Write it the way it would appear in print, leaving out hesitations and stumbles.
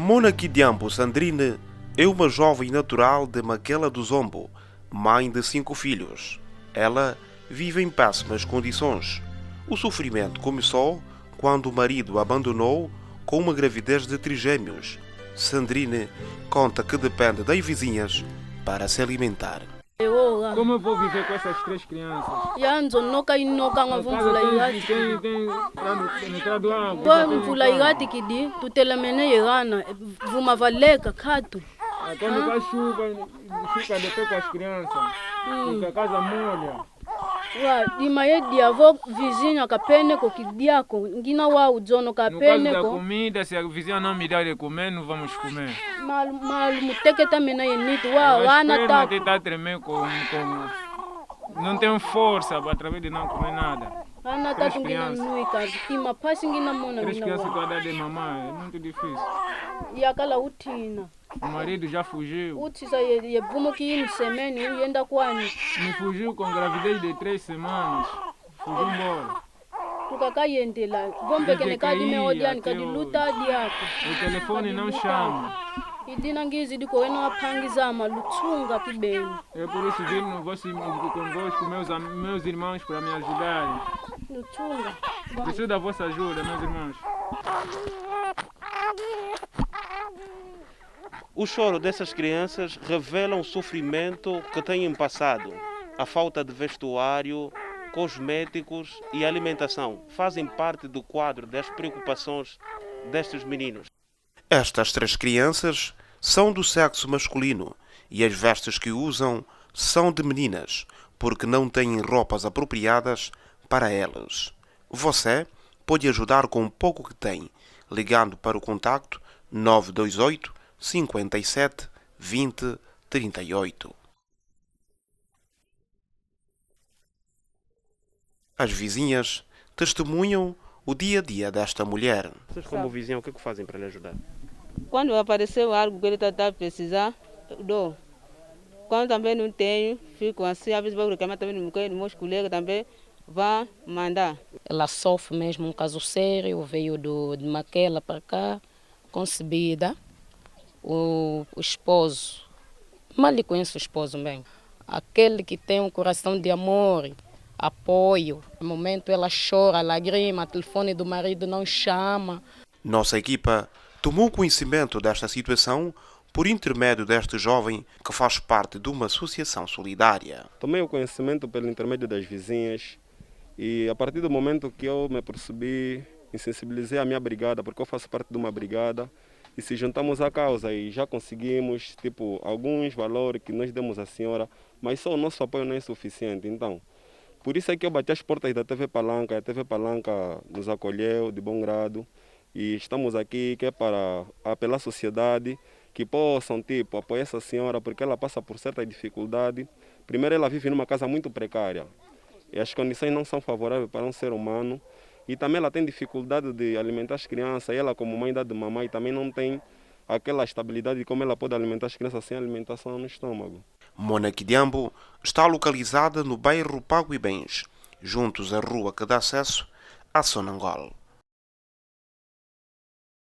Mona Kidiambo Sandrine é uma jovem natural de Maquela do Zombo, mãe de 5 filhos. Ela vive em péssimas condições. O sofrimento começou quando o marido a abandonou com uma gravidez de trigêmeos. Sandrine conta que depende das vizinhas para se alimentar. Como eu vou viver com essas 3 crianças? Quando faz chuva, fica depois com as crianças, porque a casa molha. No caso da comida, se a vizinha não me der de comer, não vamos comer. As pernas estão a tremer não tem força através de não comer nada. 3 crianças. 3 crianças para dar de mamãe, é muito difícil. O marido já fugiu. Me fugiu com gravidez de 3 semanas. Fugiu embora. O telefone não chama. É por isso que vim convosco, meus irmãos, para me ajudarem. Preciso da vossa ajuda, meus irmãos. O choro dessas crianças revela o sofrimento que têm passado. A falta de vestuário, cosméticos e alimentação fazem parte do quadro das preocupações destes meninos. Estas 3 crianças são do sexo masculino e as vestes que usam são de meninas, porque não têm roupas apropriadas para elas. Você pode ajudar com o pouco que tem, ligando para o contacto 928 57 20 38. As vizinhas testemunham o dia a dia desta mulher. Vocês, como vizinha, o que fazem para lhe ajudar? Quando apareceu algo que ele está a precisar, eu dou. Quando também não tenho, fico assim, às vezes vou reclamar também no meus colegas também, vão mandar. Ela sofre mesmo um caso sério, veio de Maquela para cá, concebida. O esposo, mal lhe conheço o esposo mesmo, aquele que tem um coração de amor, apoio. No momento ela chora, lagrima, o telefone do marido não chama. Nossa equipa tomou conhecimento desta situação por intermédio deste jovem que faz parte de uma associação solidária. Tomei o conhecimento pelo intermédio das vizinhas e a partir do momento que eu me percebi e sensibilizei a minha brigada, porque eu faço parte de uma brigada, e se juntamos à causa e já conseguimos alguns valores que nós demos à senhora, mas só o nosso apoio não é suficiente. Então, por isso é que eu bati as portas da TV Palanca, a TV Palanca nos acolheu de bom grado e estamos aqui que é para apelar à sociedade que possam apoiar essa senhora, porque ela passa por certa dificuldade. Primeiro, ela vive numa casa muito precária e as condições não são favoráveis para um ser humano. E também ela tem dificuldade de alimentar as crianças. E ela, como mãe de mamãe, também não tem aquela estabilidade de como ela pode alimentar as crianças sem alimentação no estômago. Mona Kidiambo está localizada no bairro Pago e Bens, juntos à rua que dá acesso a Sonangol.